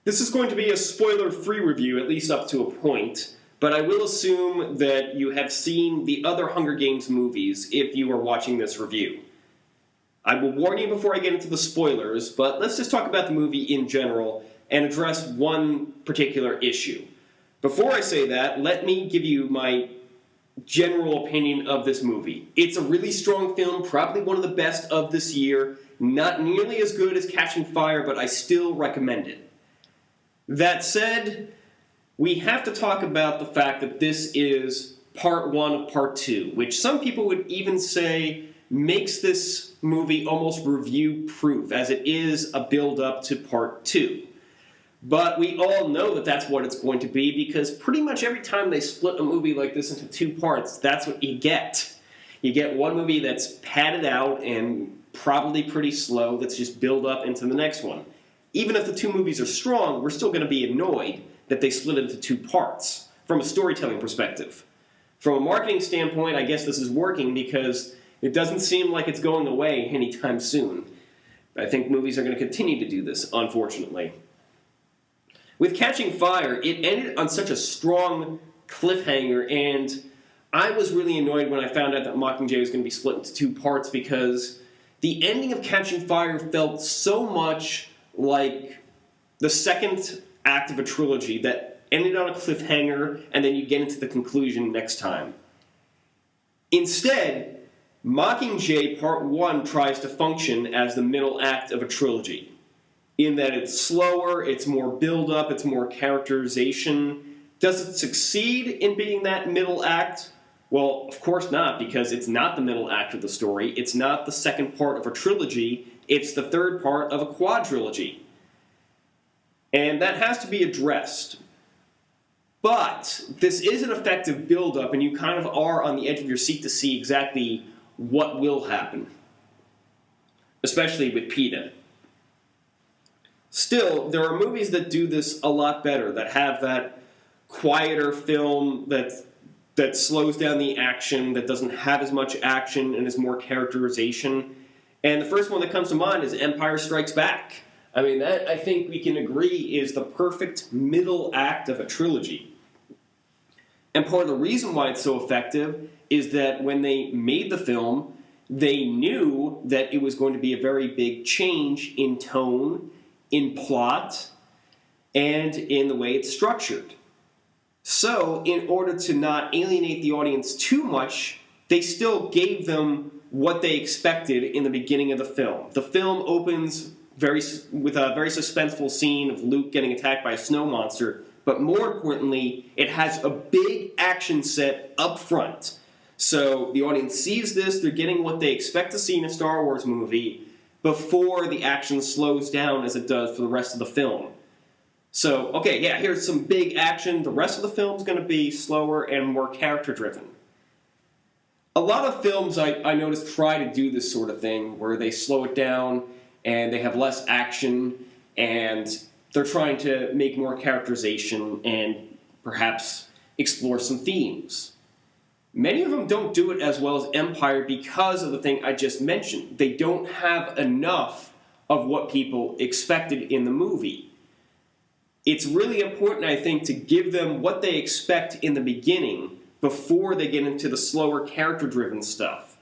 This is going to be a spoiler-free review, at least up to a point, but I will assume that you have seen the other Hunger Games movies if you are watching this review. I will warn you before I get into the spoilers, but let's just talk about the movie in general and address one particular issue. Before I say that, let me give you my general opinion of this movie. It's a really strong film, probably one of the best of this year. Not nearly as good as Catching Fire, but I still recommend it. That said, we have to talk about the fact that this is part one of part two, which some people would even say makes this movie almost review-proof, as it is a build-up to part two. But we all know that that's what it's going to be, because pretty much every time they split a movie like this into two parts, that's what you get. You get one movie that's padded out and probably pretty slow, that's just build up into the next one. Even if the two movies are strong, we're still going to be annoyed that they split it into two parts, from a storytelling perspective. From a marketing standpoint, I guess this is working because it doesn't seem like it's going away anytime soon. I think movies are going to continue to do this, unfortunately. With Catching Fire, it ended on such a strong cliffhanger, and I was really annoyed when I found out that Mockingjay was going to be split into two parts, because the ending of Catching Fire felt so much like the second act of a trilogy that ended on a cliffhanger, and then you get into the conclusion next time. Instead, Mockingjay Part 1 tries to function as the middle act of a trilogy, in that it's slower, it's more build-up, it's more characterization. Does it succeed in being that middle act? Well, of course not, because it's not the middle act of the story. It's not the second part of a trilogy. It's the third part of a quadrilogy. And that has to be addressed. But this is an effective build-up, and you kind of are on the edge of your seat to see exactly what will happen, especially with PETA. Still, there are movies that do this a lot better, that have that quieter film that slows down the action, that doesn't have as much action and is more characterization. And the first one that comes to mind is Empire Strikes Back. I mean, that, I think we can agree, is the perfect middle act of a trilogy. And part of the reason why it's so effective is that when they made the film, they knew that it was going to be a very big change in tone, in plot, and in the way it's structured. So, in order to not alienate the audience too much, they still gave them what they expected in the beginning of the film. The film opens with a very suspenseful scene of Luke getting attacked by a snow monster, but more importantly, it has a big action set up front. So the audience sees this, they're getting what they expect to see in a Star Wars movie before the action slows down as it does for the rest of the film. So, okay, yeah, here's some big action. The rest of the film's going to be slower and more character-driven. A lot of films, I noticed, try to do this sort of thing, where they slow it down and they have less action, and they're trying to make more characterization and perhaps explore some themes. Many of them don't do it as well as Empire because of the thing I just mentioned. They don't have enough of what people expected in the movie. It's really important, I think, to give them what they expect in the beginning before they get into the slower, character-driven stuff.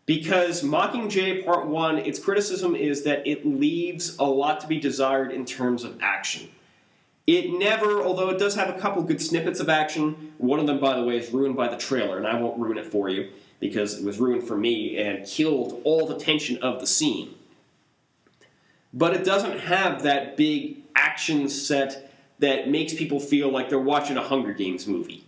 Because Mockingjay Part 1, its criticism is that it leaves a lot to be desired in terms of action. It never, although it does have a couple good snippets of action, one of them, by the way, is ruined by the trailer, and I won't ruin it for you, because it was ruined for me and killed all the tension of the scene. But it doesn't have that big action set that makes people feel like they're watching a Hunger Games movie.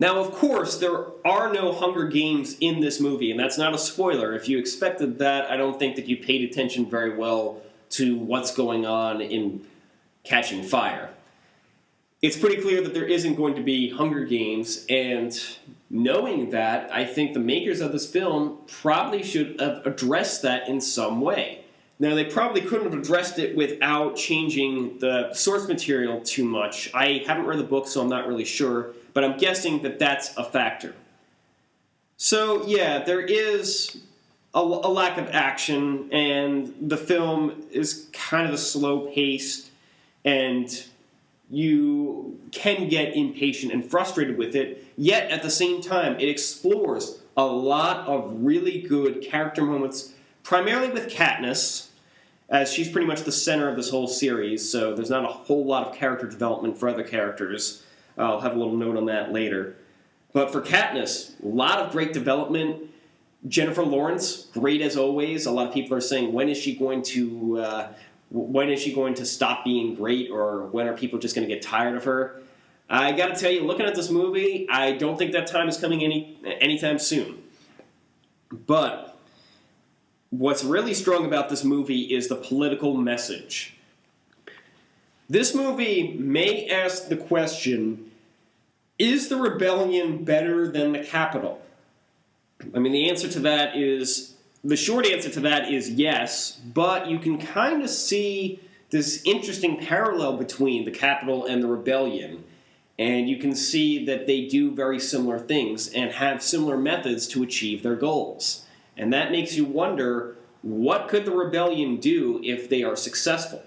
Now, of course, there are no Hunger Games in this movie, and that's not a spoiler. If you expected that, I don't think that you paid attention very well to what's going on in Catching Fire. It's pretty clear that there isn't going to be Hunger Games, and knowing that, I think the makers of this film probably should have addressed that in some way. Now, they probably couldn't have addressed it without changing the source material too much. I haven't read the book, so I'm not really sure, but I'm guessing that that's a factor. So, yeah, there is a lack of action, and the film is kind of a slow-paced, and you can get impatient and frustrated with it, yet at the same time, it explores a lot of really good character moments, primarily with Katniss, as she's pretty much the center of this whole series, so there's not a whole lot of character development for other characters. I'll have a little note on that later. But for Katniss, a lot of great development. Jennifer Lawrence, great as always. A lot of people are saying, when is she going to stop being great, or when are people just going to get tired of her? I got to tell you, looking at this movie, I don't think that time is coming anytime soon. But what's really strong about this movie is the political message. This movie may ask the question, is the rebellion better than the Capitol? I mean, the short answer to that is yes, but you can kind of see this interesting parallel between the Capitol and the rebellion, and you can see that they do very similar things and have similar methods to achieve their goals. And that makes you wonder, what could the rebellion do if they are successful?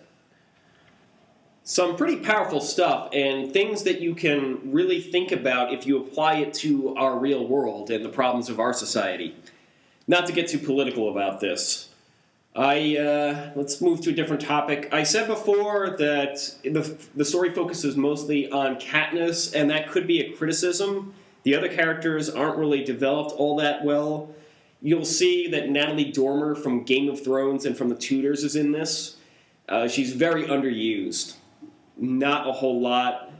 Some pretty powerful stuff, and things that you can really think about if you apply it to our real world and the problems of our society. Not to get too political about this, let's move to a different topic. I said before that the story focuses mostly on Katniss, and that could be a criticism. The other characters aren't really developed all that well. You'll see that Natalie Dormer from Game of Thrones and from The Tudors is in this. She's very underused. Not a whole lot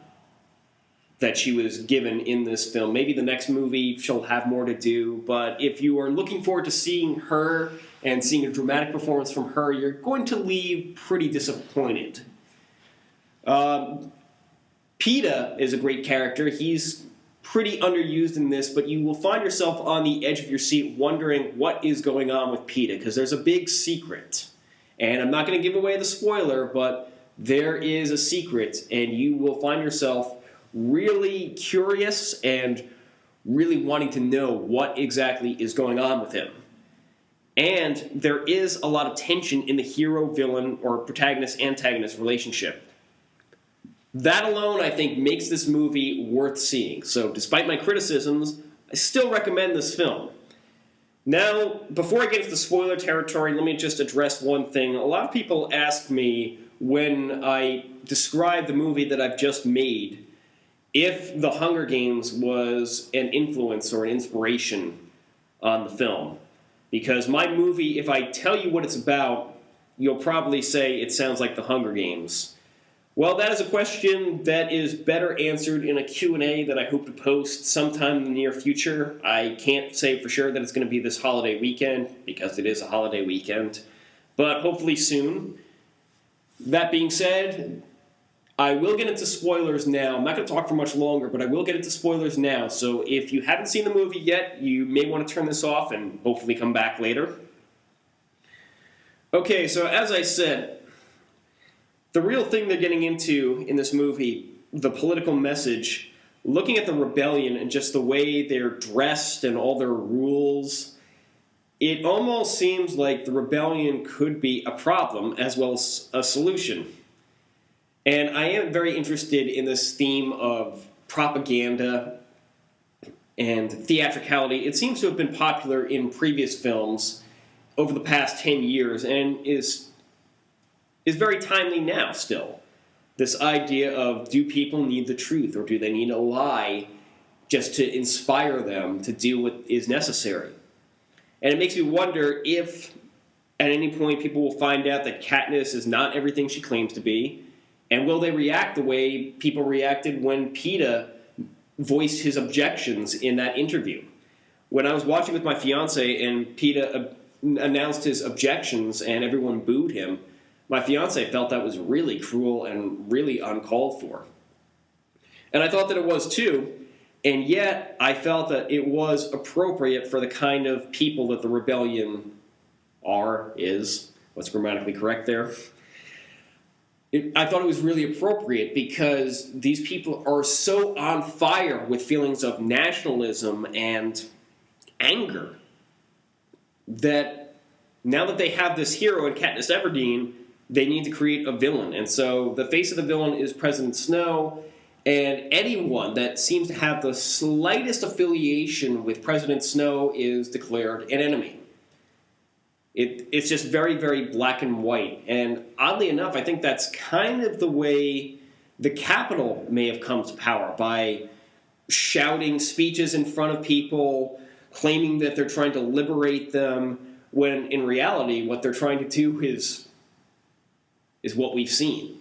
that she was given in this film. Maybe the next movie she'll have more to do, but if you are looking forward to seeing her and seeing a dramatic performance from her, you're going to leave pretty disappointed. Peeta is a great character. He's pretty underused in this, but you will find yourself on the edge of your seat wondering what is going on with Peeta, because there's a big secret. And I'm not going to give away the spoiler, but there is a secret, and you will find yourself really curious and really wanting to know what exactly is going on with him. And there is a lot of tension in the hero-villain or protagonist-antagonist relationship. That alone, I think, makes this movie worth seeing. So despite my criticisms, I still recommend this film. Now, before I get into the spoiler territory, let me just address one thing. A lot of people ask me when I describe the movie that I've just made if The Hunger Games was an influence or an inspiration on the film. Because my movie, if I tell you what it's about, you'll probably say it sounds like The Hunger Games. Well, that is a question that is better answered in a Q&A that I hope to post sometime in the near future. I can't say for sure that it's going to be this holiday weekend, because it is a holiday weekend, but hopefully soon. That being said, I will get into spoilers now. I'm not going to talk for much longer, but I will get into spoilers now. So if you haven't seen the movie yet, you may want to turn this off and hopefully come back later. Okay, so as I said, the real thing they're getting into in this movie, the political message, looking at the rebellion and just the way they're dressed and all their rules, it almost seems like the rebellion could be a problem as well as a solution. And I am very interested in this theme of propaganda and theatricality. It seems to have been popular in previous films over the past 10 years and is very timely now still. This idea of, do people need the truth or do they need a lie just to inspire them to do what is necessary? And it makes me wonder if at any point people will find out that Katniss is not everything she claims to be, and will they react the way people reacted when Peeta voiced his objections in that interview? When I was watching with my fiance and Peeta announced his objections and everyone booed him, my fiance felt that was really cruel and really uncalled for. And I thought that it was too, and yet I felt that it was appropriate for the kind of people that the rebellion is. What's grammatically correct there? I thought it was really appropriate because these people are so on fire with feelings of nationalism and anger that now that they have this hero in Katniss Everdeen, they need to create a villain. And so the face of the villain is President Snow, and anyone that seems to have the slightest affiliation with President Snow is declared an enemy. It's just very, very black and white. And oddly enough, I think that's kind of the way the Capitol may have come to power, by shouting speeches in front of people, claiming that they're trying to liberate them, when in reality what they're trying to do is what we've seen.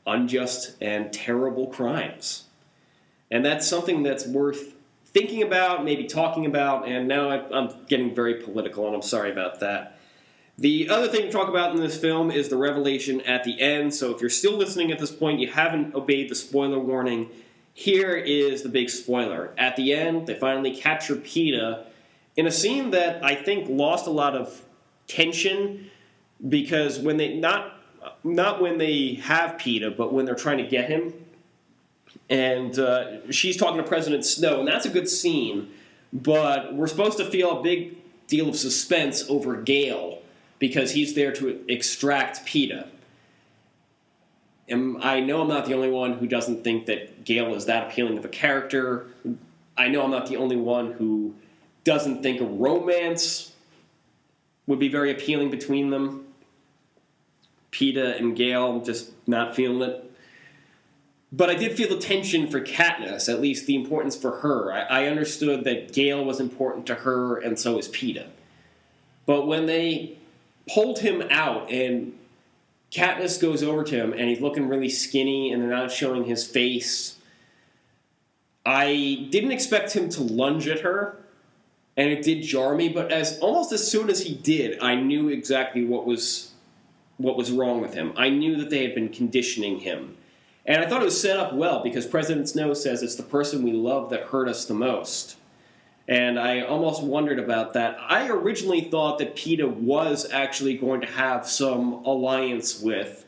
Unjust and terrible crimes. And that's something that's worth thinking about, maybe talking about, and now I'm getting very political, and I'm sorry about that. The other thing to talk about in this film is the revelation at the end, so if you're still listening at this point, you haven't obeyed the spoiler warning, here is the big spoiler. At the end, they finally capture PETA in a scene that I think lost a lot of tension, because when they, not when they have PETA, but when they're trying to get him, and she's talking to President Snow, and that's a good scene, but we're supposed to feel a big deal of suspense over Gale, because he's there to extract PETA. And I know I'm not the only one who doesn't think that Gale is that appealing of a character. I know I'm not the only one who doesn't think a romance would be very appealing between them. PETA and Gale, just not feeling it. But I did feel the tension for Katniss, at least the importance for her. I understood that Gale was important to her, and so is PETA. But when they pulled him out, and Katniss goes over to him, and he's looking really skinny, and they're not showing his face, I didn't expect him to lunge at her, and it did jar me, but almost as soon as he did, I knew exactly what was wrong with him. I knew that they had been conditioning him. And I thought it was set up well, because President Snow says it's the person we love that hurt us the most. And I almost wondered about that. I originally thought that PETA was actually going to have some alliance with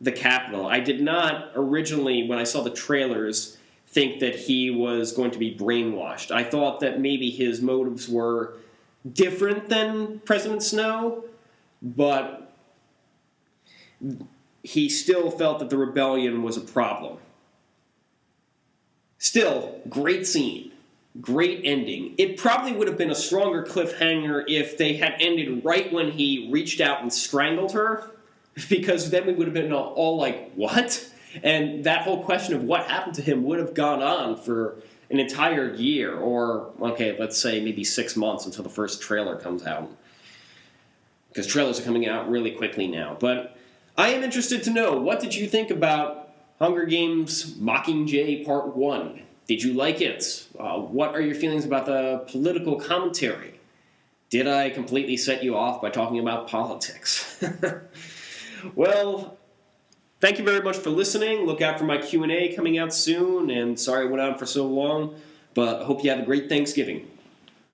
the Capitol. I did not originally, when I saw the trailers, think that he was going to be brainwashed. I thought that maybe his motives were different than President Snow, but he still felt that the rebellion was a problem. Still, great scene. Great ending. It probably would have been a stronger cliffhanger if they had ended right when he reached out and strangled her, because then we would have been all like, what? And that whole question of what happened to him would have gone on for an entire year, or, okay, let's say maybe 6 months until the first trailer comes out. Because trailers are coming out really quickly now. But I am interested to know, what did you think about Hunger Games Mockingjay Part 1? Did you like it? What are your feelings about the political commentary? Did I completely set you off by talking about politics? Well, thank you very much for listening. Look out for my Q&A coming out soon, and sorry I went on for so long, but I hope you have a great Thanksgiving.